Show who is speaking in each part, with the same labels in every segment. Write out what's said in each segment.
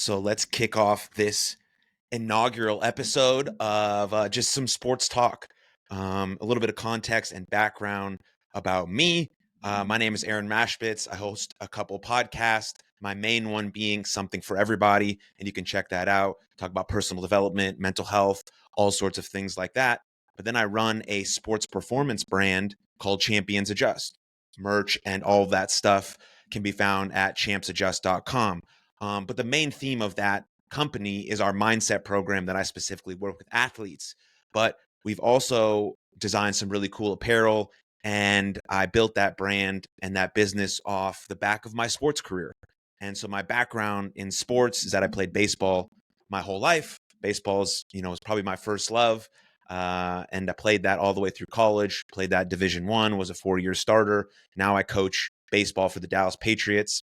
Speaker 1: So let's kick off this inaugural episode of just some sports talk. A little bit of context and background about me. My name is Aaron Machbitz. I host a couple podcasts, my main one being Something for Everybody, and you can check that out. Talk about personal development, mental health, all sorts of things like that. But then I run a sports performance brand called Champions Adjust. Merch and all of that stuff can be found at champsadjust.com. But the main theme of that company is our mindset program that I specifically work with athletes. But we've also designed some really cool apparel, and I built that brand and that business off the back of my sports career. And so my background in sports is that I played baseball my whole life. Baseball is probably my first love. And I played that all the way through college, played that Division I, was a 4-year starter. Now I coach baseball for the Dallas Patriots.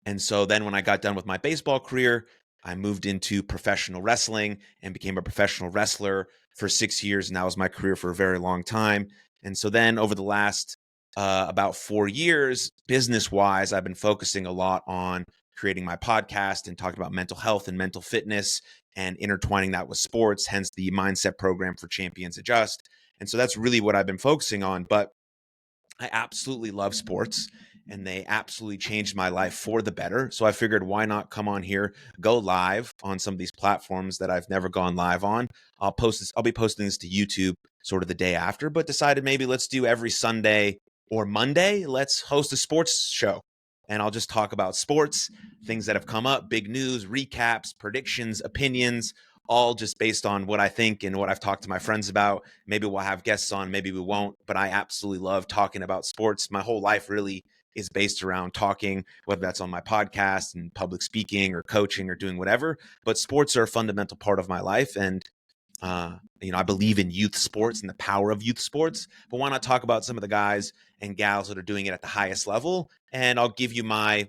Speaker 1: And so then when I got done with my baseball career, I moved into professional wrestling and became a professional wrestler for 6 years. And that was my career for a very long time. And so then over the last about 4 years, business-wise, I've been focusing a lot on creating my podcast and talking about mental health and mental fitness and intertwining that with sports, hence the mindset program for Champions Adjust. And so that's really what I've been focusing on. But I absolutely love sports, and they absolutely changed my life for the better. So I figured, why not come on here, go live on some of these platforms that I've never gone live on. I'll be posting this to YouTube sort of the day after, but decided maybe let's do every Sunday or Monday. Let's host a sports show, and I'll just talk about sports, things that have come up, big news, recaps, predictions, opinions, all just based on what I think and what I've talked to my friends about. Maybe we'll have guests on, maybe we won't, but I absolutely love talking about sports. My whole life really is based around talking, whether that's on my podcast and public speaking or coaching or doing whatever. But sports are a fundamental part of my life. And, I believe in youth sports and the power of youth sports. But why not talk about some of the guys and gals that are doing it at the highest level? And I'll give you my,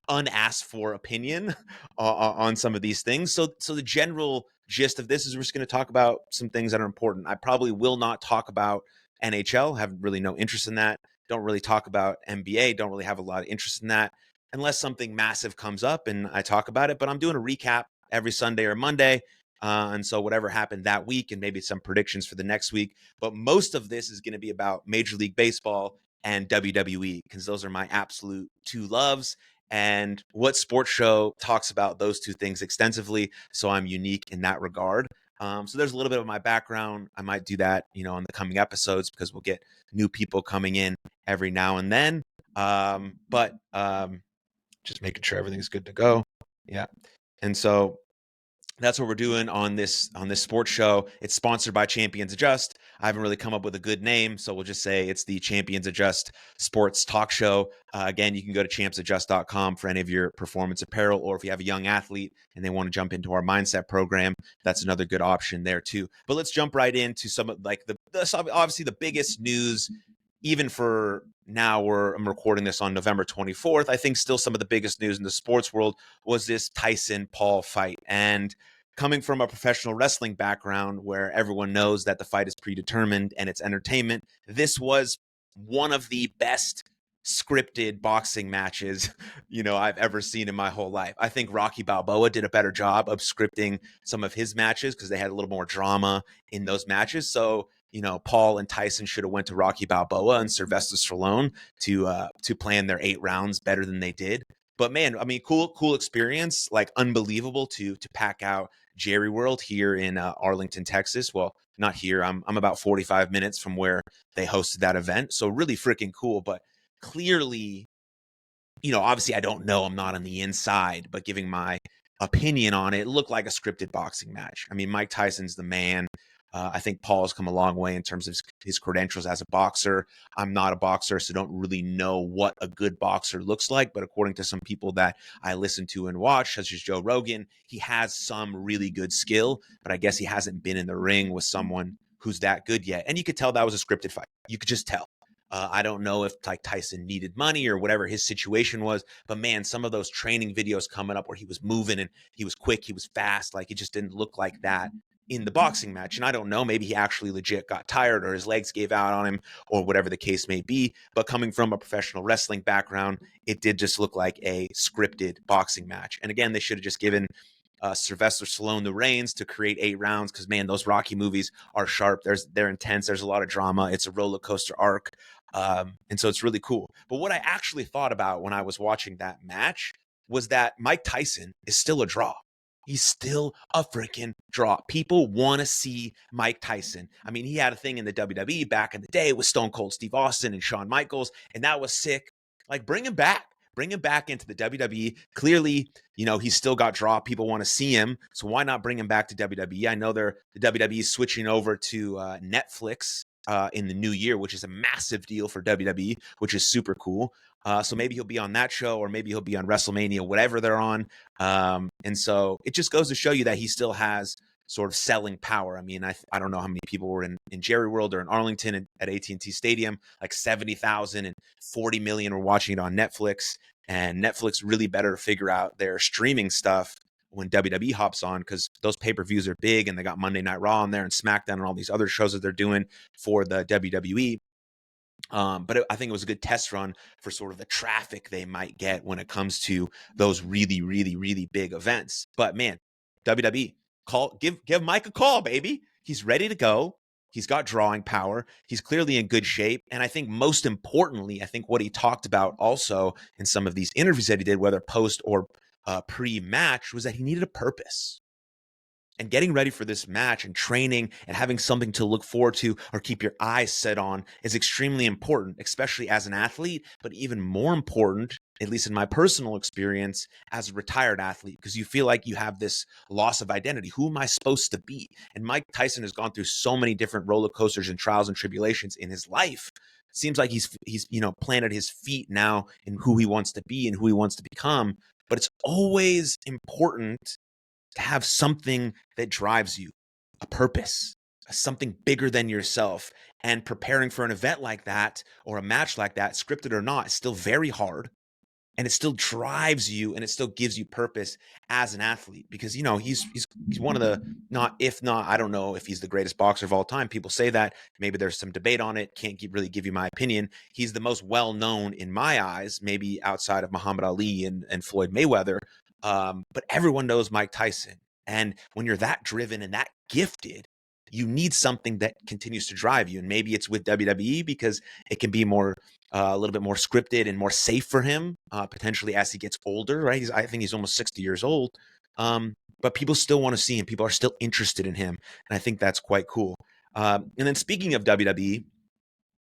Speaker 1: unasked for opinion on some of these things. So the general gist of this is we're just going to talk about some things that are important. I probably will not talk about NHL, have really no interest in that. Don't really talk about NBA, don't really have a lot of interest in that unless something massive comes up and I talk about it. But I'm doing a recap every Sunday or Monday. And so whatever happened that week and maybe some predictions for the next week. But most of this is going to be about Major League Baseball and WWE, because those are my absolute two loves. And what sports show talks about those two things extensively. So I'm unique in that regard. So there's a little bit of my background. I might do that, in the coming episodes, because we'll get new people coming in every now and then. But just making sure everything's good to go. Yeah. And so that's what we're doing on this sports show. It's sponsored by Champions Adjust. I haven't really come up with a good name, so we'll just say it's the Champions Adjust Sports Talk Show. Again, you can go to champsadjust.com for any of your performance apparel, or if you have a young athlete and they want to jump into our mindset program, that's another good option there too. But let's jump right into some of the obviously the biggest news. Even for now, I'm recording this on November 24th. I think still some of the biggest news in the sports world was this Tyson-Paul fight. And coming from a professional wrestling background where everyone knows that the fight is predetermined and it's entertainment, this was one of the best scripted boxing matches, I've ever seen in my whole life. I think Rocky Balboa did a better job of scripting some of his matches because they had a little more drama in those matches. So Paul and Tyson should have went to Rocky Balboa and Sylvester Stallone to plan their 8 rounds better than they did. But man, I mean, cool experience, like unbelievable to pack out Jerry World here in Arlington, Texas. Well, not here. I'm about 45 minutes from where they hosted that event. So really freaking cool. But clearly, obviously I don't know. I'm not on the inside, but giving my opinion on it, looked like a scripted boxing match. I mean, Mike Tyson's the man. I think Paul's come a long way in terms of his credentials as a boxer. I'm not a boxer, so don't really know what a good boxer looks like. But according to some people that I listen to and watch, such as Joe Rogan, he has some really good skill, but I guess he hasn't been in the ring with someone who's that good yet. And you could tell that was a scripted fight. You could just tell. I don't know if like Tyson needed money or whatever his situation was, but man, some of those training videos coming up where he was moving and he was quick, he was fast, like it just didn't look like that in the boxing match. And I don't know, maybe he actually legit got tired or his legs gave out on him or whatever the case may be. But coming from a professional wrestling background, it did just look like a scripted boxing match. And again, they should have just given Sylvester Stallone the reins to create 8 rounds, because man, those Rocky movies are sharp. They're intense. There's a lot of drama. It's a roller coaster arc, and so it's really cool. But what I actually thought about when I was watching that match was that Mike Tyson is still a draw. He's still a freaking draw. People want to see Mike Tyson. I mean, he had a thing in the WWE back in the day with Stone Cold Steve Austin and Shawn Michaels, and that was sick. Like, bring him back. Bring him back into the WWE. Clearly, he's still got draw. People want to see him. So why not bring him back to WWE? I know the WWE is switching over to Netflix in the new year, which is a massive deal for WWE, which is super cool. So maybe he'll be on that show, or maybe he'll be on WrestleMania, whatever they're on. And so it just goes to show you that he still has sort of selling power. I mean, I don't know how many people were in Jerry World or in Arlington at AT&T Stadium, like 70,000, and 40 million were watching it on Netflix. And Netflix really better figure out their streaming stuff when WWE hops on, because those pay-per-views are big, and they got Monday Night Raw on there and SmackDown and all these other shows that they're doing for the WWE. But I think it was a good test run for sort of the traffic they might get when it comes to those really, really, really big events. But man, WWE, give Mike a call, baby. He's ready to go. He's got drawing power. He's clearly in good shape. And I think most importantly, I think what he talked about also in some of these interviews that he did, whether post or pre-match, was that he needed a purpose. And getting ready for this match and training and having something to look forward to or keep your eyes set on is extremely important, especially as an athlete, but even more important, at least in my personal experience, as a retired athlete, because you feel like you have this loss of identity. Who am I supposed to be? And Mike Tyson has gone through so many different roller coasters and trials and tribulations in his life. It seems like he's planted his feet now in who he wants to be and who he wants to become. But it's always important to have something that drives you, a purpose, something bigger than yourself. And preparing for an event like that or a match like that, scripted or not, is still very hard. And it still drives you, and it still gives you purpose as an athlete, because he's one of the, I don't know if he's the greatest boxer of all time. People say that. Maybe there's some debate on it. Can't really give you my opinion. He's the most well known in my eyes, maybe outside of Muhammad Ali and Floyd Mayweather. But everyone knows Mike Tyson. And when you're that driven and that gifted, you need something that continues to drive you. And maybe it's with WWE, because it can be a little bit more scripted and more safe for him, potentially as he gets older, right? I think he's almost 60 years old. But people still want to see him. People are still interested in him. And I think that's quite cool. And then speaking of WWE,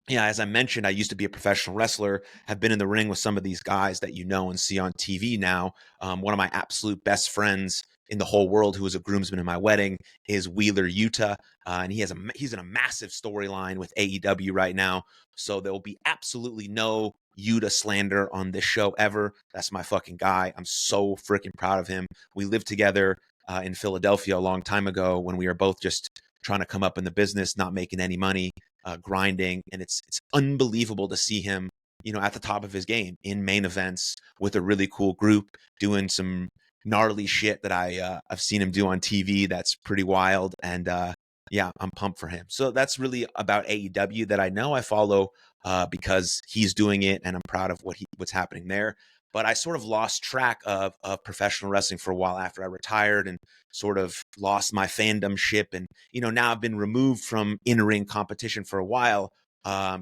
Speaker 1: yeah, as I mentioned, I used to be a professional wrestler, have been in the ring with some of these guys that and see on TV now. One of my absolute best friends in the whole world, who was a groomsman in my wedding, is Wheeler Yuta. And he's in a massive storyline with AEW right now. So there will be absolutely no Yuta slander on this show ever. That's my fucking guy. I'm so freaking proud of him. We lived together in Philadelphia a long time ago when we were both just trying to come up in the business, not making any money. Grinding, and it's unbelievable to see him, at the top of his game in main events with a really cool group, doing some gnarly shit that I've seen him do on TV. That's pretty wild, and yeah, I'm pumped for him. So that's really about AEW that I know. I follow because he's doing it, and I'm proud of what's happening there. But I sort of lost track of professional wrestling for a while after I retired, and sort of lost my fandom ship. And, now I've been removed from in-ring competition for a while,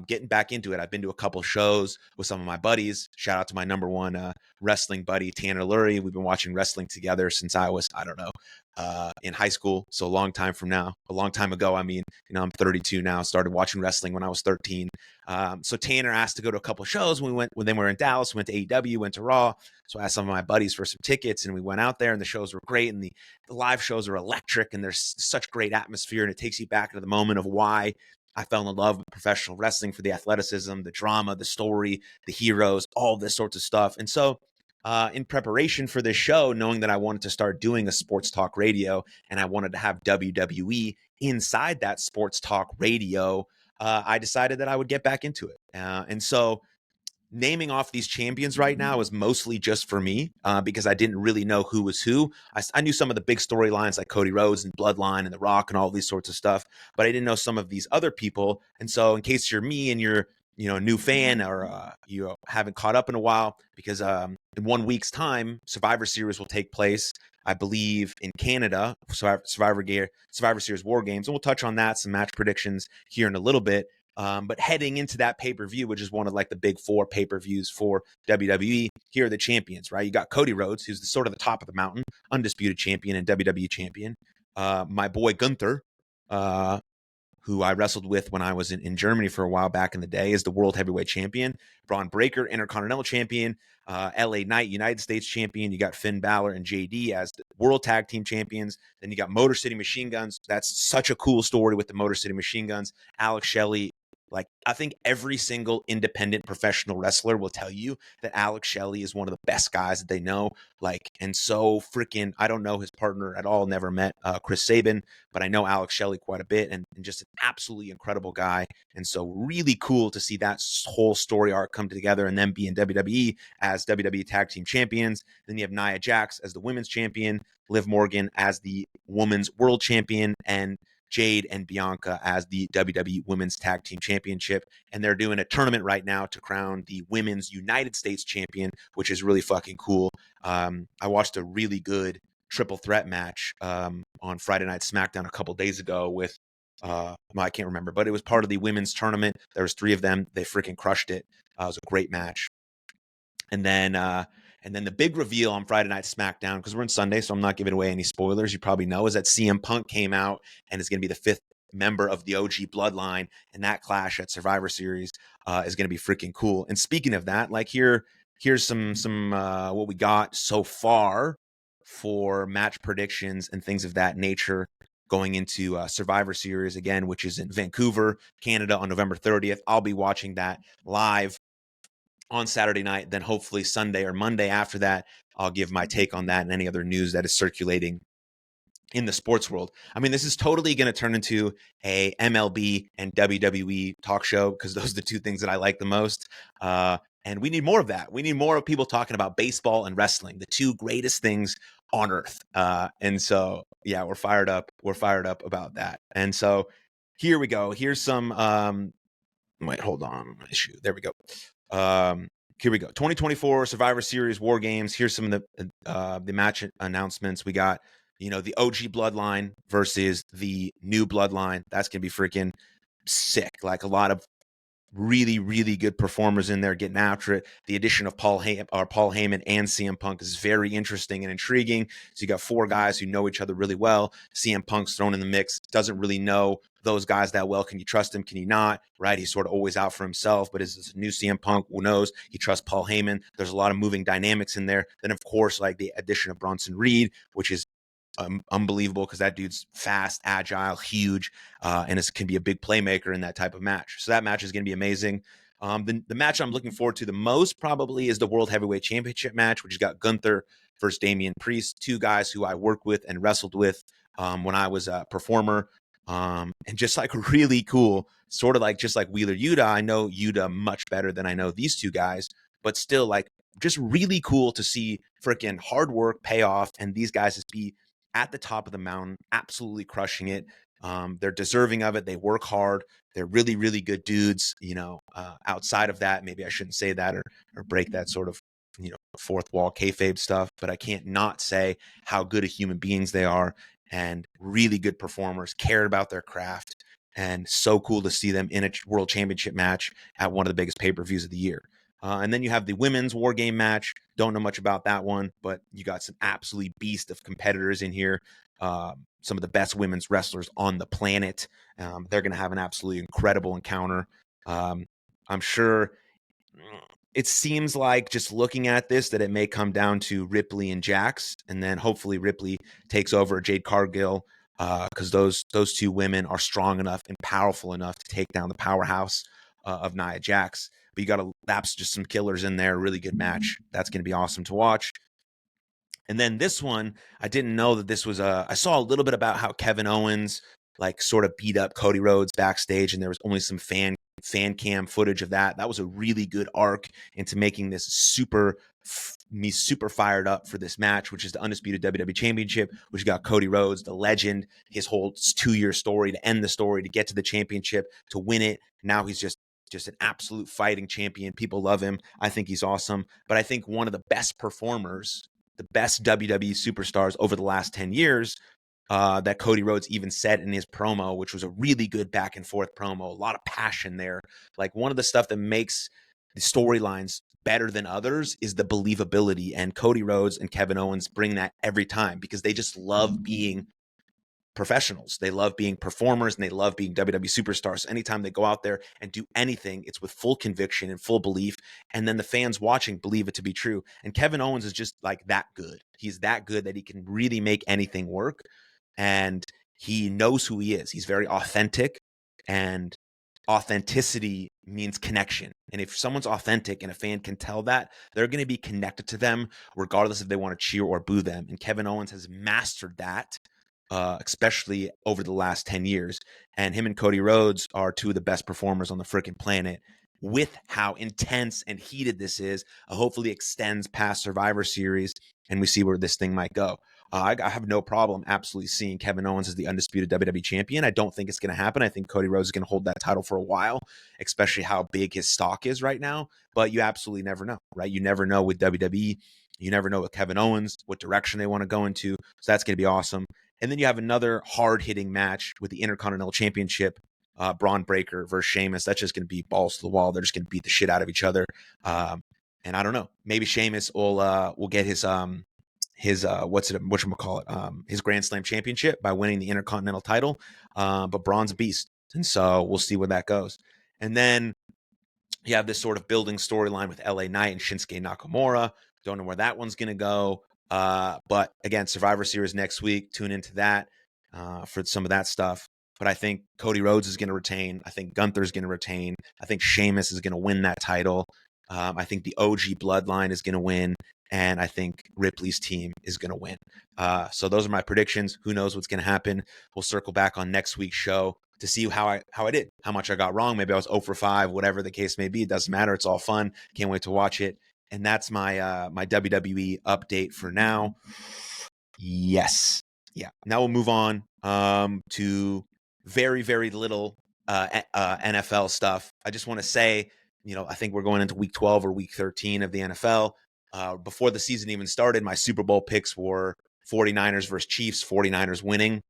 Speaker 1: getting back into it. I've been to a couple shows with some of my buddies. Shout out to my number one wrestling buddy, Tanner Lurie. We've been watching wrestling together since I was, I don't know, in high school. So a long time ago. I mean, I'm 32 now, started watching wrestling when I was 13. So Tanner asked to go to a couple of shows when they were in Dallas. We went to AEW, went to Raw. So I asked some of my buddies for some tickets, and we went out there, and the shows were great, and the live shows are electric, and there's such great atmosphere, and it takes you back into the moment of why I fell in love with professional wrestling, for the athleticism, the drama, the story, the heroes, all this sorts of stuff. And so in preparation for this show, knowing that I wanted to start doing a sports talk radio, and I wanted to have WWE inside that sports talk radio, I decided that I would get back into it. And so naming off these champions right now is mostly just for me because I didn't really know who was who. I knew some of the big storylines like Cody Rhodes and Bloodline and The Rock and all these sorts of stuff, but I didn't know some of these other people. And so in case you're me and you're a new fan or you haven't caught up in a while, because in 1 week's time, Survivor Series will take place, I believe, in Canada, Survivor Series War Games. And we'll touch on that, some match predictions here in a little bit. But heading into that pay-per-view, which is one of like the big 4 pay-per-views for WWE, here are the champions, right? You got Cody Rhodes, who's the sort of the top of the mountain, undisputed champion and WWE champion. My boy Gunther, who I wrestled with when I was in Germany for a while back in the day, is the world heavyweight champion. Braun Breaker, Intercontinental champion. LA Knight, United States champion. You got Finn Balor and JD as the world tag team champions. Then you got Motor City Machine Guns. That's such a cool story with the Motor City Machine Guns. Alex Shelley. Like, I think every single independent professional wrestler will tell you that Alex Shelley is one of the best guys that they know. Like, and so freaking, I don't know his partner at all, never met Chris Sabin, but I know Alex Shelley quite a bit, and just an absolutely incredible guy. And so really cool to see that whole story arc come together and then be in WWE as WWE Tag Team Champions. Then you have Nia Jax as the Women's Champion, Liv Morgan as the Women's World Champion, and Jade and Bianca as the WWE Women's Tag Team Championship. And they're doing a tournament right now to crown the Women's United States Champion, which is really fucking cool. I watched a really good triple threat match on Friday Night SmackDown a couple days ago with, I can't remember, but it was part of the women's tournament. There was 3 of them. They freaking crushed it. It was a great match. And then the big reveal on Friday Night SmackDown, because we're in Sunday, so I'm not giving away any spoilers, you probably know, is that CM Punk came out and is going to be the 5th member of the OG Bloodline, and that clash at Survivor Series is going to be freaking cool. And speaking of that, like here's some what we got so far for match predictions and things of that nature going into Survivor Series again, which is in Vancouver, Canada on November 30th. I'll be watching that live on Saturday night. Then hopefully Sunday or Monday after that, I'll give my take on that and any other news that is circulating in the sports world. I mean, this is totally going to turn into a MLB and WWE talk show because those are the 2 things that I like the most. And we need more of that. We need more of people talking about baseball and wrestling, the 2 greatest things on earth. And so, yeah, we're fired up. We're fired up about that. And so here we go. Here's some, wait, hold on. Issue. There we go. Here we go. 2024 Survivor Series War Games. Here's some of the match announcements. We got, the OG Bloodline versus the new Bloodline. That's going to be freaking sick. Like a lot of really, really good performers in there getting after it. The addition of Paul Heyman and CM Punk is very interesting and intriguing. So you got 4 guys who know each other really well. CM Punk's thrown in the mix, doesn't really know those guys that well. Can you trust him? Can you not? Right? He's sort of always out for himself, but is this a new CM Punk? Who knows? He trusts Paul Heyman. There's a lot of moving dynamics in there. Then, of course, like the addition of Bronson Reed, which is unbelievable because that dude's fast, agile, huge, and can be a big playmaker in that type of match. So that match is going to be amazing. The match I'm looking forward to the most probably is the World Heavyweight Championship match, which has got Gunther versus Damian Priest, 2 guys who I worked with and wrestled with when I was a performer. And just like really cool, sort of like just like Wheeler Yuta. I know Yuta much better than I know these 2 guys, but still like just really cool to see freaking hard work pay off and these guys just be at the top of the mountain, absolutely crushing it. They're deserving of it. They work hard. They're really, really good dudes. Outside of that, maybe I shouldn't say that or break that sort of, 4th wall kayfabe stuff, but I can't not say how good of human beings they are and really good performers, cared about their craft, and so cool to see them in a world championship match at one of the biggest pay-per-views of the year. And then you have the women's war game match. Don't know much about that one, but you got some absolutely beast of competitors in here. Some of the best women's wrestlers on the planet. They're going to have an absolutely incredible encounter. I'm sure it seems like just looking at this that it may come down to Ripley and Jax, and then hopefully Ripley takes over Jade Cargill because those 2 women are strong enough and powerful enough to take down the powerhouse of Nia Jax. But you got to lapse just some killers in there. Really good match. That's going to be awesome to watch. And then this one, I didn't know that this was I saw a little bit about how Kevin Owens like sort of beat up Cody Rhodes backstage, and there was only some fan fan cam footage of that. That was a really good arc into making this me super fired up for this match, which is the undisputed WWE Championship, which got Cody Rhodes, the legend, his whole 2-year story to end the story, to get to the championship, to win it. Now he's just an absolute fighting champion. People love him. I think he's awesome. But I think one of the best performers, the best WWE superstars over the last 10 years, that Cody Rhodes even said in his promo, which was a really good back and forth promo, a lot of passion there. Like, one of the stuff that makes the storylines better than others is the believability. And Cody Rhodes and Kevin Owens bring that every time because they just love being professionals. They love being performers and they love being WWE superstars. Anytime they go out there and do anything, it's with full conviction and full belief. And then the fans watching believe it to be true. And Kevin Owens is just like that good. He's that good that he can really make anything work. And he knows who he is. He's very authentic, and authenticity means connection. And if someone's authentic and a fan can tell that, they're going to be connected to them regardless if they want to cheer or boo them. And Kevin Owens has mastered that, especially over the last 10 years. And him and Cody Rhodes are two of the best performers on the freaking planet. With how intense and heated this is, hopefully extends past Survivor Series, and we see where this thing might go. I have no problem absolutely seeing Kevin Owens as the undisputed WWE champion. I don't think it's going to happen. I think Cody Rhodes is going to hold that title for a while, especially how big his stock is right now. But you absolutely never know, right? You never know with WWE. You never know with Kevin Owens, what direction they want to go into. So that's going to be awesome. And then you have another hard-hitting match with the Intercontinental Championship, Braun Breaker versus Sheamus. That's just going to be balls to the wall. They're just going to beat the shit out of each other. And I don't know. Maybe Sheamus will get his his Grand Slam championship by winning the Intercontinental title. But Braun's a beast, and so we'll see where that goes. And then you have this sort of building storyline with LA Knight and Shinsuke Nakamura. Don't know where that one's going to go. But again, Survivor Series next week. Tune into that for some of that stuff. But I think Cody Rhodes is going to retain. I think Gunther's going to retain. I think Sheamus is going to win that title. I think the OG Bloodline is going to win. And I think Ripley's team is going to win. So those are my predictions. Who knows what's going to happen? We'll circle back on next week's show to see how I did, how much I got wrong. Maybe I was 0 for 5, whatever the case may be. It doesn't matter. It's all fun. Can't wait to watch it. And that's my my WWE update for now. Yes. Yeah. Now we'll move on to very, very little NFL stuff. I just want to say, I think we're going into week 12 or week 13 of the NFL. Before the season even started, my Super Bowl picks were 49ers versus Chiefs, 49ers winning.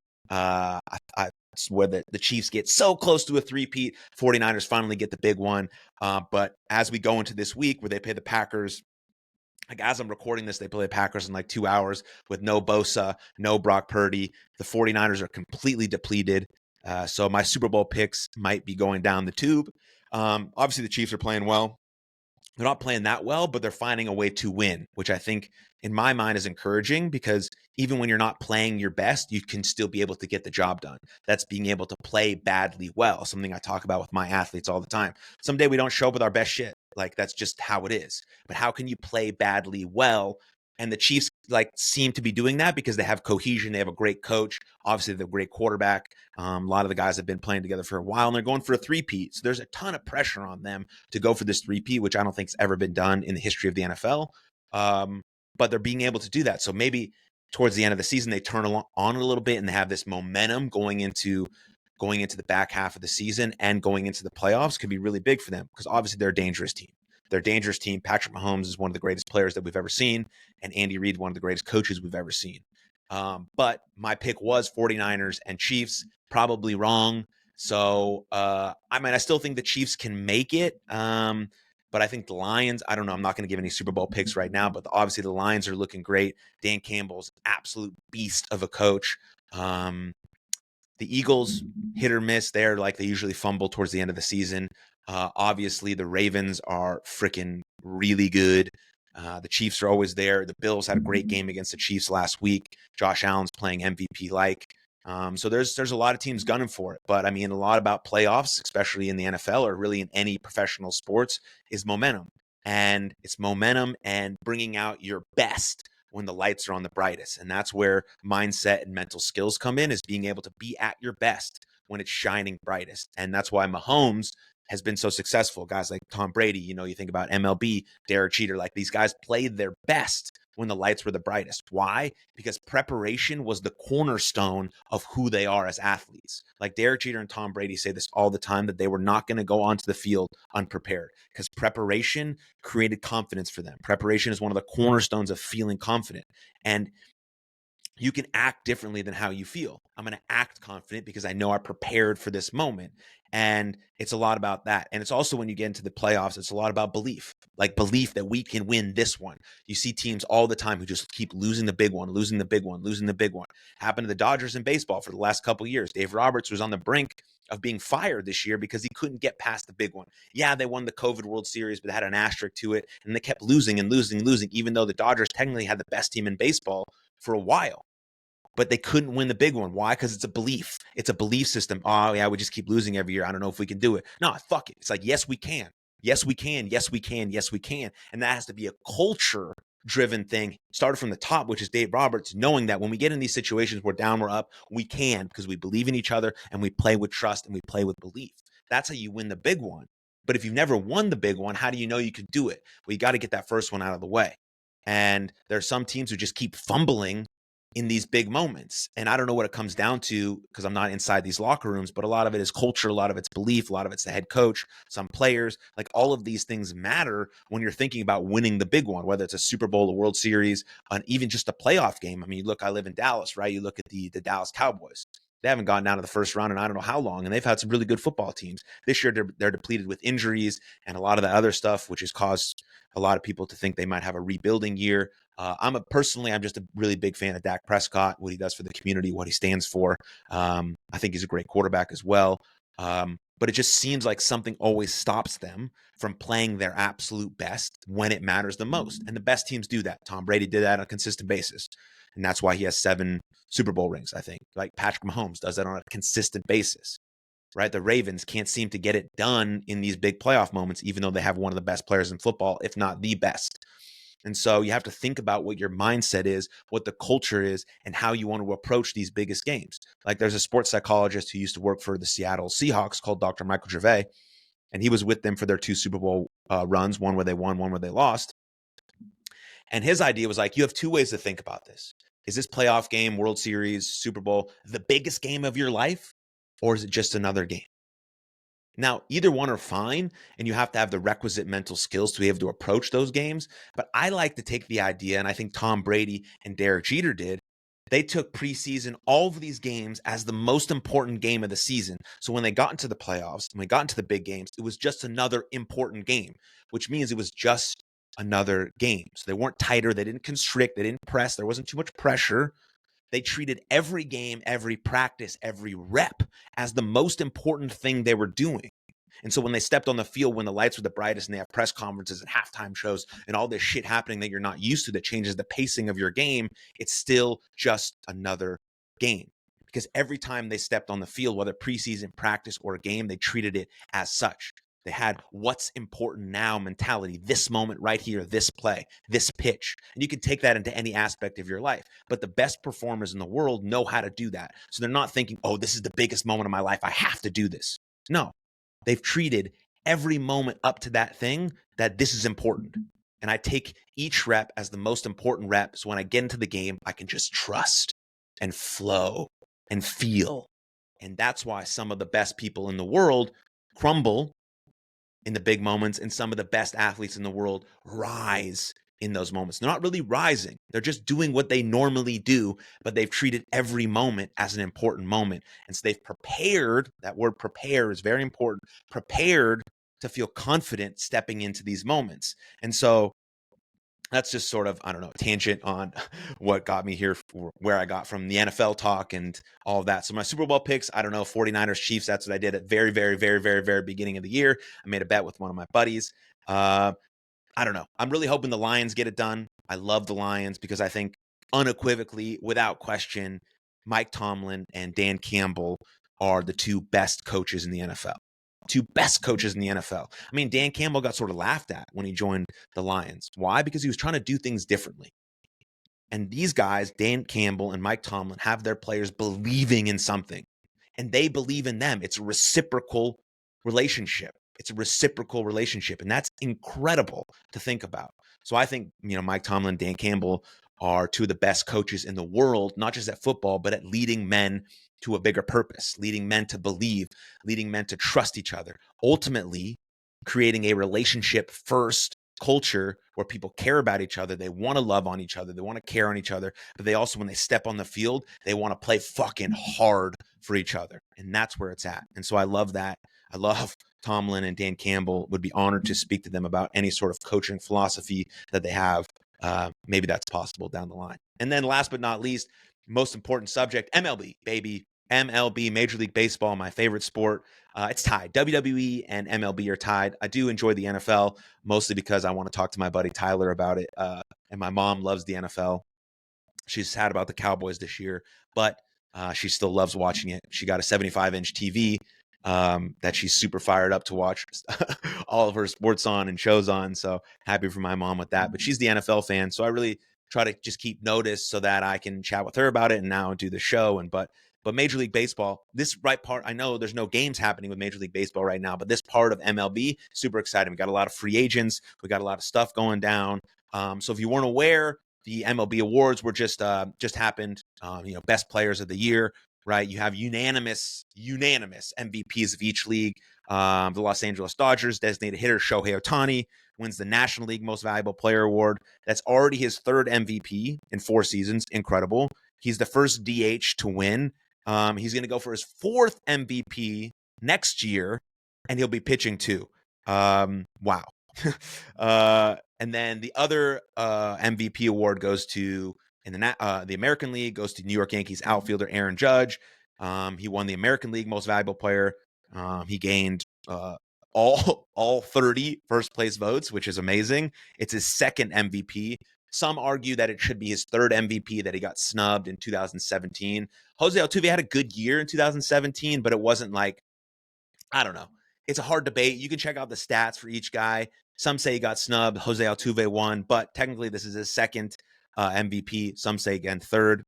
Speaker 1: Where the Chiefs get so close to a three-peat, 49ers finally get the big one. But as we go into this week where they play the Packers, like as I'm recording this, they play the Packers in like 2 hours with no Bosa, no Brock Purdy. The 49ers are completely depleted. So my Super Bowl picks might be going down the tube. Obviously, the Chiefs are playing well. They're not playing that well, but they're finding a way to win, which I think in my mind is encouraging because even when you're not playing your best, you can still be able to get the job done. That's being able to play badly well, something I talk about with my athletes all the time. Someday we don't show up with our best shit. Like, that's just how it is. But how can you play badly well? And the Chiefs seem to be doing that because they have cohesion. They have a great coach. Obviously, they have a great quarterback. A lot of the guys have been playing together for a while, and they're going for a three-peat. So there's a ton of pressure on them to go for this three-peat, which I don't think has ever been done in the history of the NFL. But they're being able to do that. So maybe towards the end of the season, they turn on a little bit and they have this momentum going into the back half of the season and going into the playoffs could be really big for them because obviously they're a dangerous team. They're a dangerous team. Patrick Mahomes is one of the greatest players that we've ever seen, and Andy Reid, one of the greatest coaches we've ever seen. But my pick was 49ers and Chiefs, probably wrong. So, I still think the Chiefs can make it. But I think the Lions, I don't know. I'm not going to give any Super Bowl picks right now, but obviously the Lions are looking great. Dan Campbell's an absolute beast of a coach. The Eagles, hit or miss there, like they usually fumble towards the end of the season. Obviously, the Ravens are freaking really good. The Chiefs are always there. The Bills had a great game against the Chiefs last week. Josh Allen's playing MVP-like. So there's a lot of teams gunning for it. But, a lot about playoffs, especially in the NFL or really in any professional sports, is momentum. And it's momentum and bringing out your best when the lights are on the brightest. And that's where mindset and mental skills come in, is being able to be at your best when it's shining brightest. And that's why Mahomes has been so successful. Guys like Tom Brady, you think about MLB, Derek Jeter, like these guys played their best when the lights were the brightest. Why? Because preparation was the cornerstone of who they are as athletes. Like Derek Jeter and Tom Brady say this all the time, that they were not going to go onto the field unprepared, because preparation created confidence for them. Preparation is one of the cornerstones of feeling confident. And you can act differently than how you feel. I'm going to act confident because I know I prepared for this moment. And it's a lot about that. And it's also, when you get into the playoffs, it's a lot about belief, like belief that we can win this one. You see teams all the time who just keep losing the big one, losing the big one, losing the big one. Happened to the Dodgers in baseball for the last couple of years. Dave Roberts was on the brink of being fired this year because he couldn't get past the big one. Yeah, they won the COVID World Series, but they had an asterisk to it. And they kept losing and losing, even though the Dodgers technically had the best team in baseball for a while. But they couldn't win the big one. Why? Because it's a belief. It's a belief system. Oh, yeah, we just keep losing every year. I don't know if we can do it. No, fuck it. It's like, yes, we can. Yes, we can. Yes, we can. Yes, we can. And that has to be a culture-driven thing. Started from the top, which is Dave Roberts, knowing that when we get in these situations, we're down, we're up, we can, because we believe in each other and we play with trust and we play with belief. That's how you win the big one. But if you've never won the big one, how do you know you can do it? Well, you got to get that first one out of the way. And there are some teams who just keep fumbling in these big moments. And I don't know what it comes down to, because I'm not inside these locker rooms, but a lot of it is culture, a lot of it's belief, a lot of it's the head coach, some players. Like, all of these things matter when you're thinking about winning the big one, whether it's a Super Bowl, a World Series, and even just a playoff game. I mean, look, I live in Dallas, right? You look at the Dallas Cowboys. They haven't gotten out of the first round in I don't know how long, and they've had some really good football teams. This year, they're depleted with injuries and a lot of the other stuff, which has caused a lot of people to think they might have a rebuilding year. I'm just a really big fan of Dak Prescott, what he does for the community, what he stands for. I think he's a great quarterback as well. But it just seems like something always stops them from playing their absolute best when it matters the most. And the best teams do that. Tom Brady did that on a consistent basis. And that's why he has 7 Super Bowl rings, I think. Like Patrick Mahomes does that on a consistent basis, right? The Ravens can't seem to get it done in these big playoff moments, even though they have one of the best players in football, if not the best. And so you have to think about what your mindset is, what the culture is, and how you want to approach these biggest games. Like, there's a sports psychologist who used to work for the Seattle Seahawks called Dr. Michael Gervais, and he was with them for their 2 Super Bowl runs, one where they won, one where they lost. And his idea was like, you have 2 ways to think about this. Is this playoff game, World Series, Super Bowl, the biggest game of your life, or is it just another game? Now, either one are fine, and you have to have the requisite mental skills to be able to approach those games. But I like to take the idea, and I think Tom Brady and Derek Jeter did. They took preseason, all of these games, as the most important game of the season. So when they got into the playoffs, when they got into the big games, it was just another important game, which means it was just another game. So they weren't tighter. They didn't constrict. They didn't press. There wasn't too much pressure. They treated every game, every practice, every rep as the most important thing they were doing. And so when they stepped on the field, when the lights were the brightest and they have press conferences and halftime shows and all this shit happening that you're not used to, that changes the pacing of your game, it's still just another game. Because every time they stepped on the field, whether preseason, practice, or a game, they treated it as such. They had what's important now mentality, this moment right here, this play, this pitch. And you can take that into any aspect of your life. But the best performers in the world know how to do that. So they're not thinking, oh, this is the biggest moment of my life, I have to do this. No, they've treated every moment up to that thing that this is important. And I take each rep as the most important rep. So when I get into the game, I can just trust and flow and feel. And that's why some of the best people in the world crumble in the big moments, and some of the best athletes in the world rise in those moments. They're not really rising. They're just doing what they normally do, but they've treated every moment as an important moment. And so they've prepared, that word prepare is very important, prepared to feel confident stepping into these moments. And so that's just sort of, I don't know, a tangent on what got me here, where I got from the NFL talk and all of that. So my Super Bowl picks, I don't know, 49ers, Chiefs, that's what I did at very, very, very, very, very beginning of the year. I made a bet with one of my buddies. I don't know. I'm really hoping the Lions get it done. I love the Lions because I think unequivocally, without question, Mike Tomlin and Dan Campbell are the 2 best coaches in the NFL. 2 best coaches in the NFL. I mean, Dan Campbell got sort of laughed at when he joined the Lions. Why? Because he was trying to do things differently. And these guys, Dan Campbell and Mike Tomlin, have their players believing in something. And they believe in them. It's a reciprocal relationship. It's a reciprocal relationship, and that's incredible to think about. So I think, Mike Tomlin, Dan Campbell are two of the best coaches in the world, not just at football, but at leading men to a bigger purpose, leading men to believe, leading men to trust each other, ultimately creating a relationship first culture where people care about each other. They want to love on each other. They want to care on each other. But they also, when they step on the field, they want to play fucking hard for each other. And that's where it's at. And so I love that. I love Tomlin and Dan Campbell. Would be honored to speak to them about any sort of coaching philosophy that they have. Maybe that's possible down the line. And then last but not least, most important subject, MLB, baby. MLB, Major League Baseball, my favorite sport. It's tied. WWE and MLB are tied. I do enjoy the NFL, mostly because I want to talk to my buddy Tyler about it. And my mom loves the NFL. She's sad about the Cowboys this year, but she still loves watching it. She got a 75-inch TV that she's super fired up to watch all of her sports on and shows on. So happy for my mom with that. But she's the NFL fan, so I really try to just keep notice so that I can chat with her about it and now do the show. But Major League Baseball, this right part, I know there's no games happening with Major League Baseball right now, but this part of MLB, super exciting. We got a lot of free agents. We got a lot of stuff going down. So if you weren't aware, the MLB awards were just happened. Best players of the year, right? You have unanimous MVPs of each league. The Los Angeles Dodgers designated hitter Shohei Ohtani wins the National League Most Valuable Player Award. That's already his third MVP in 4 seasons. Incredible. He's the first DH to win. He's going to go for his 4th MVP next year, and he'll be pitching too. Wow. And then the other MVP award goes to, in the American League, goes to New York Yankees outfielder Aaron Judge. He won the American League Most Valuable Player. He gained all 30 first place votes, which is amazing. It's his 2nd MVP. Some argue that it should be his 3rd MVP, that he got snubbed in 2017. Jose Altuve had a good year in 2017, but it wasn't like, I don't know. It's a hard debate. You can check out the stats for each guy. Some say he got snubbed. Jose Altuve won, but technically this is his 2nd MVP. Some say, again, 3rd.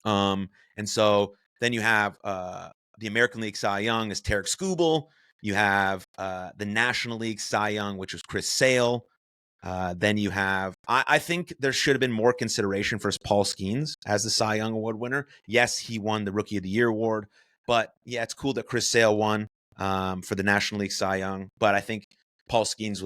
Speaker 1: And so then you have the American League Cy Young is Tarek Skubal. You have the National League Cy Young, which was Chris Sale. Then you have, I think there should have been more consideration for Paul Skeens as the Cy Young Award winner. Yes, he won the Rookie of the Year award, but yeah, it's cool that Chris Sale won for the National League Cy Young. But I think Paul Skeens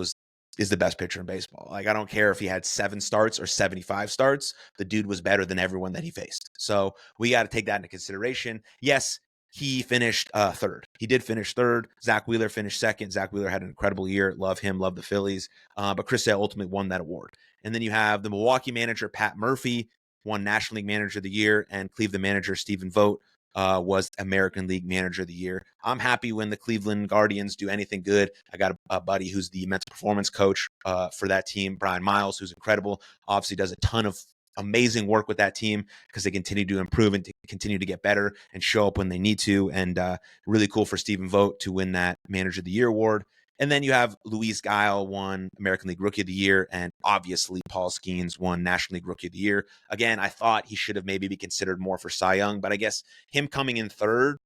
Speaker 1: is the best pitcher in baseball. Like, I don't care if he had 7 starts or 75 starts. The dude was better than everyone that he faced. So we got to take that into consideration. Yes, he finished 3rd. He did finish 3rd. Zach Wheeler finished 2nd. Zach Wheeler had an incredible year. Love him. Love the Phillies. But Chris Sale ultimately won that award. And then you have the Milwaukee manager, Pat Murphy, won National League Manager of the Year, and Cleveland manager, Stephen Vogt, was American League Manager of the Year. I'm happy when the Cleveland Guardians do anything good. I got a buddy who's the mental performance coach for that team, Brian Miles, who's incredible. Obviously does a ton of amazing work with that team because they continue to improve and to continue to get better and show up when they need to. And really cool for Stephen Vogt to win that Manager of the Year award. And then you have Luis Guile won American League Rookie of the Year, and obviously Paul Skeens won National League Rookie of the Year. Again, I thought he should have maybe be considered more for Cy Young, but I guess him coming in 3rd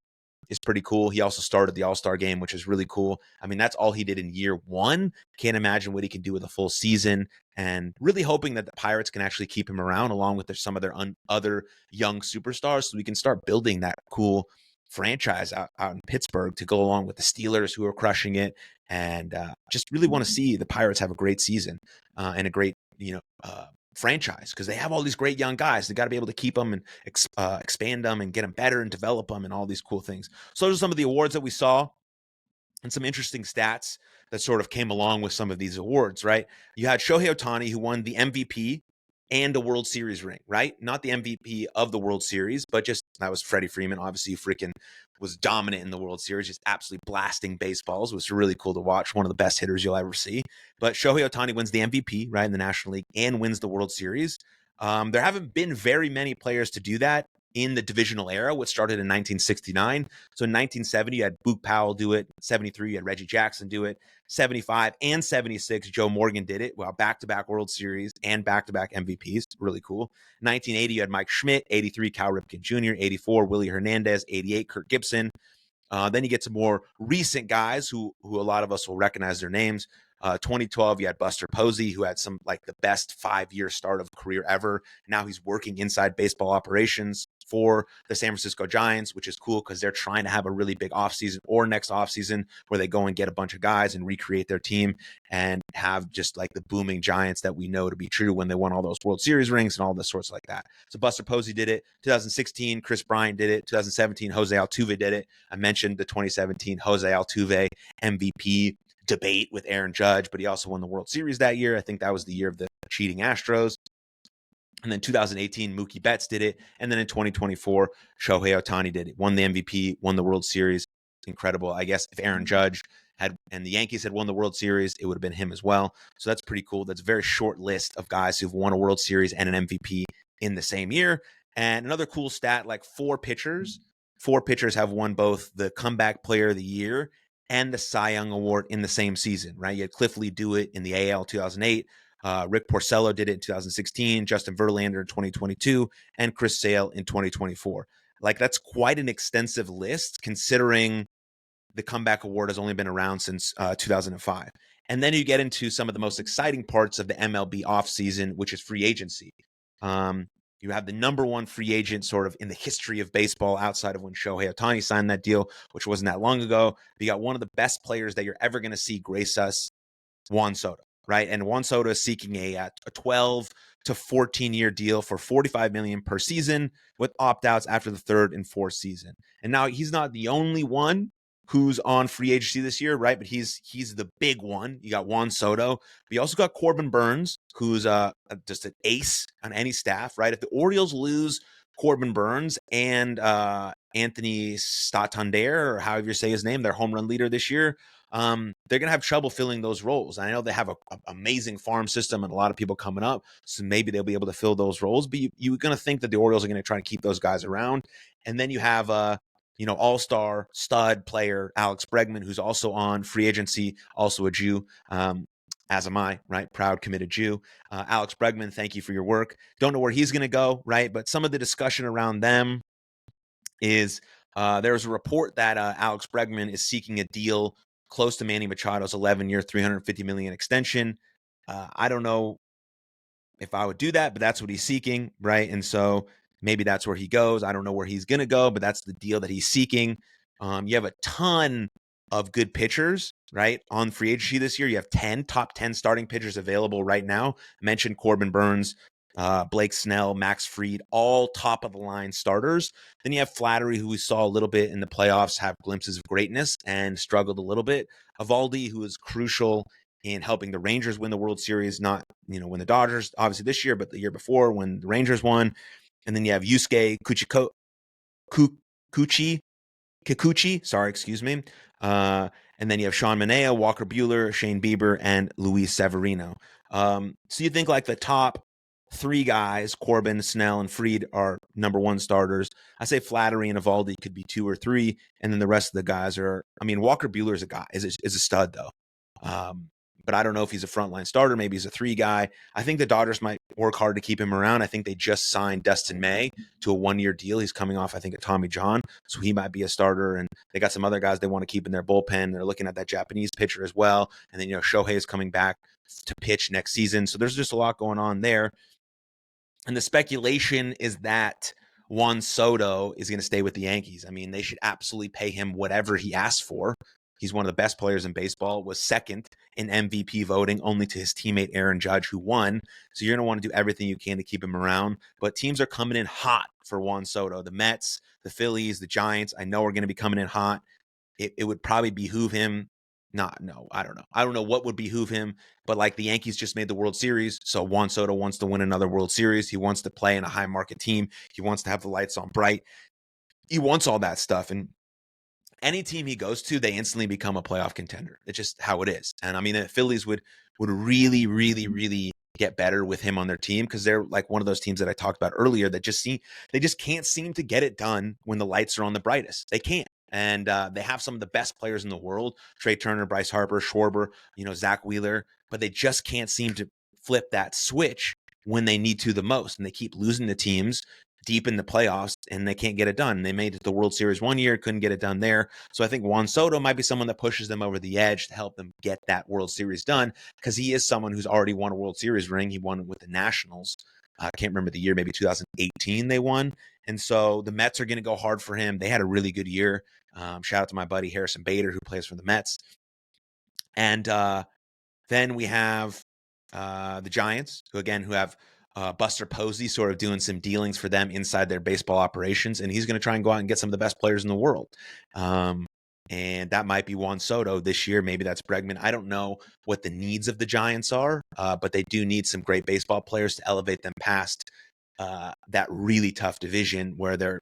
Speaker 1: is pretty cool. He also started the All-Star game, which is really cool. I mean, that's all he did in year 1. Can't imagine what he can do with a full season, and really hoping that the Pirates can actually keep him around along with some of their other young superstars so we can start building that cool franchise out in Pittsburgh to go along with the Steelers, who are crushing it. And just really want to see the Pirates have a great season and a great, franchise, because they have all these great young guys. They got to be able to keep them and expand them and get them better and develop them and all these cool things. So those are some of the awards that we saw and some interesting stats that sort of came along with some of these awards, right? You had Shohei Ohtani, who won the MVP and a World Series ring, right? Not the MVP of the World Series, but just, that was Freddie Freeman. Obviously, freaking was dominant in the World Series, just absolutely blasting baseballs. It was really cool to watch. One of the best hitters you'll ever see. But Shohei Ohtani wins the MVP, right, in the National League, and wins the World Series. There haven't been very many players to do that in the divisional era, which started in 1969. So in 1970, you had Boog Powell do it. 73, you had Reggie Jackson do it. 75 and 76, Joe Morgan did it. Well, back-to-back World Series and back-to-back MVPs. Really cool. 1980, you had Mike Schmidt. 83, Cal Ripken Jr. 84, Willie Hernandez. 88, Kirk Gibson. Then you get to more recent guys who a lot of us will recognize their names. 2012, you had Buster Posey, who had some like the best 5-year start of career ever. Now he's working inside baseball operations for the San Francisco Giants, which is cool because they're trying to have a really big offseason or next offseason where they go and get a bunch of guys and recreate their team and have just like the booming Giants that we know to be true when they won all those World Series rings and all the sorts like that. So Buster Posey did it. 2016, Chris Bryant did it. 2017, Jose Altuve did it. I mentioned the 2017 Jose Altuve MVP debate with Aaron Judge, but he also won the World Series that year. I think that was the year of the cheating Astros. And then 2018, Mookie Betts did it. And then in 2024, Shohei Ohtani did it. Won the MVP, won the World Series. Incredible. I guess if Aaron Judge had and the Yankees had won the World Series, it would have been him as well. So that's pretty cool. That's a very short list of guys who've won a World Series and an MVP in the same year. And another cool stat, like four pitchers have won both the Comeback Player of the Year and the Cy Young Award in the same season, right? You had Cliff Lee do it in the AL 2008. Rick Porcello did it in 2016, Justin Verlander in 2022, and Chris Sale in 2024. Like, that's quite an extensive list considering the Comeback Award has only been around since 2005. And then you get into some of the most exciting parts of the MLB offseason, which is free agency. You have the number one free agent sort of in the history of baseball outside of when Shohei Ohtani signed that deal, which wasn't that long ago. You got one of the best players that you're ever going to see grace us, Juan Soto, right? And Juan Soto is seeking a 12 to 14-year deal for $45 million per season with opt-outs after the third and fourth season. And now he's not the only one who's on free agency this year, right? But he's the big one. You got Juan Soto. But you also got Corbin Burns, who's just an ace on any staff, right? If the Orioles lose Corbin Burns and Anthony Statonder, or however you say his name, their home run leader this year, they're going to have trouble filling those roles. I know they have an amazing farm system and a lot of people coming up, so maybe they'll be able to fill those roles. But you're going to think that the Orioles are going to try to keep those guys around. And then you have all-star stud player Alex Bregman, who's also on free agency, also a Jew, as am I, right? Proud, committed Jew. Alex Bregman, thank you for your work. Don't know where he's going to go, right? But some of the discussion around them is there's a report that Alex Bregman is seeking a deal close to Manny Machado's 11-year, $350 million extension. I don't know if I would do that, but that's what he's seeking, right? And so maybe that's where he goes. I don't know where he's going to go, but that's the deal that he's seeking. You have a ton of good pitchers, right, on free agency this year. You have top 10 starting pitchers available right now. I mentioned Corbin Burns, Blake Snell, Max Fried, all top of the line starters. Then you have Flattery, who we saw a little bit in the playoffs have glimpses of greatness and struggled a little bit. Evaldi, who is crucial in helping the Rangers win the World Series, not when the Dodgers, obviously this year, but the year before when the Rangers won. And then you have Yusuke Kikuchi, sorry, excuse me. And then you have Sean Manaea, Walker Buehler, Shane Bieber, and Luis Severino. So you think like the top three guys, Corbin, Snell, and Fried, are number one starters. I say Flattery and Evaldi could be 2 or 3, and then the rest of the guys are. I mean, Walker Buehler is a stud though. But I don't know if he's a frontline starter. Maybe he's a 3 guy. I think the Dodgers might work hard to keep him around. I think they just signed Dustin May to a 1-year deal. He's coming off, I think, a Tommy John, so he might be a starter. And they got some other guys they want to keep in their bullpen. They're looking at that Japanese pitcher as well. And then Shohei is coming back to pitch next season. So there's just a lot going on there. And the speculation is that Juan Soto is going to stay with the Yankees. I mean, they should absolutely pay him whatever he asks for. He's one of the best players in baseball, was second in MVP voting, only to his teammate Aaron Judge, who won. So you're going to want to do everything you can to keep him around. But teams are coming in hot for Juan Soto. The Mets, the Phillies, the Giants, I know are going to be coming in hot. It would probably behoove him. I don't know. I don't know what would behoove him, but like the Yankees just made the World Series, so Juan Soto wants to win another World Series. He wants to play in a high market team. He wants to have the lights on bright. He wants all that stuff. And any team he goes to, they instantly become a playoff contender. It's just how it is. And I mean, the Phillies would really, really, really get better with him on their team, because they're like one of those teams that I talked about earlier that they just can't seem to get it done when the lights are on the brightest. They can't. And they have some of the best players in the world: Trey Turner, Bryce Harper, Schwarber, Zach Wheeler, but they just can't seem to flip that switch when they need to the most, and they keep losing to teams deep in the playoffs, and they can't get it done. They made it to the World Series one year, couldn't get it done there. So I think Juan Soto might be someone that pushes them over the edge to help them get that World Series done, because he is someone who's already won a World Series ring. He won it with the Nationals. I can't remember the year, maybe 2018 they won. And so the Mets are going to go hard for him. They had a really good year. Shout out to my buddy Harrison Bader, who plays for the Mets. And then we have the Giants, who have Buster Posey sort of doing some dealings for them inside their baseball operations, and he's going to try and go out and get some of the best players in the world. And that might be Juan Soto this year. Maybe that's Bregman. I don't know what the needs of the Giants are, but they do need some great baseball players to elevate them past that really tough division where they're,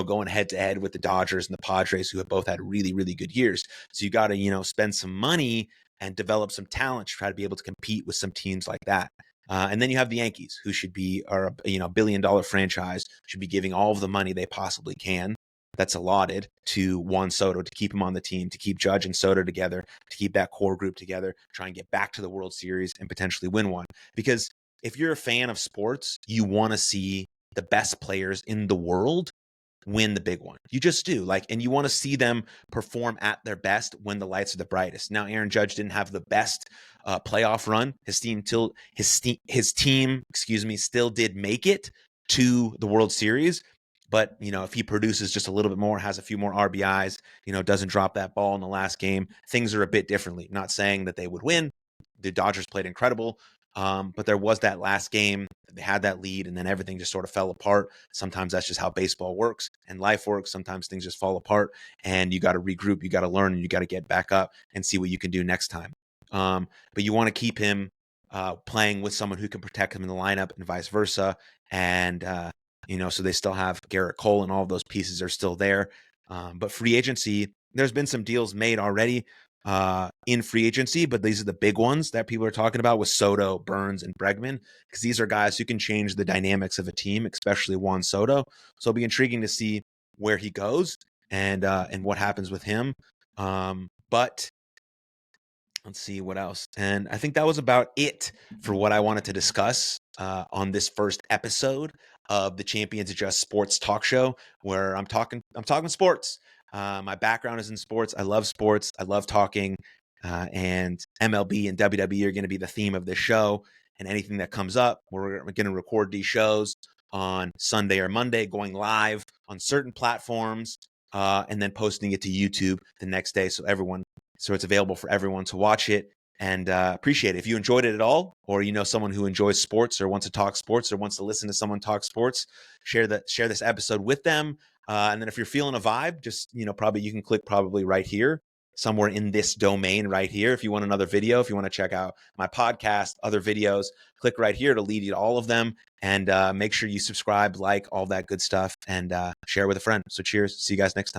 Speaker 1: going head to head with the Dodgers and the Padres, who have both had really, really good years. So you got to, spend some money and develop some talent to try to be able to compete with some teams like that. And then you have the Yankees, who should be $1 billion franchise, should be giving all of the money they possibly can that's allotted to Juan Soto to keep him on the team, to keep Judge and Soto together, to keep that core group together, try and get back to the World Series and potentially win one. Because if you're a fan of sports, you want to see the best players in the world win the big one. You just do. And you want to see them perform at their best when the lights are the brightest. Now, Aaron Judge didn't have the best playoff run. His team still did make it to the World Series. But, if he produces just a little bit more, has a few more RBIs, doesn't drop that ball in the last game, things are a bit differently. Not saying that they would win. The Dodgers played incredible. But there was that last game, they had that lead, and then everything just sort of fell apart. Sometimes that's just how baseball works and life works. Sometimes things just fall apart, and you got to regroup, you got to learn, and you got to get back up and see what you can do next time. But you want to keep him playing with someone who can protect him in the lineup and vice versa. And, so they still have Garrett Cole, and all of those pieces are still there. But free agency, there's been some deals made already in free agency, but these are the big ones that people are talking about with Soto, Burns, and Bregman, because these are guys who can change the dynamics of a team, especially Juan Soto. So it'll be intriguing to see where he goes and what happens with him. But let's see what else. And I think that was about it for what I wanted to discuss on this first episode of the Champions Adjust Sports Talk Show, where I'm talking sports. My background is in sports. I love sports. I love talking. And MLB and WWE are going to be the theme of this show. And anything that comes up, we're going to record these shows on Sunday or Monday, going live on certain platforms, and then posting it to YouTube the next day, so it's available for everyone to watch it. And appreciate it. If you enjoyed it at all, or someone who enjoys sports or wants to talk sports or wants to listen to someone talk sports, share this episode with them. And then if you're feeling a vibe, just, probably you can click right here, somewhere in this domain right here. If you want another video, if you want to check out my podcast, other videos, click right here to lead you to all of them. And make sure you subscribe, like, all that good stuff, and share with a friend. So cheers. See you guys next time.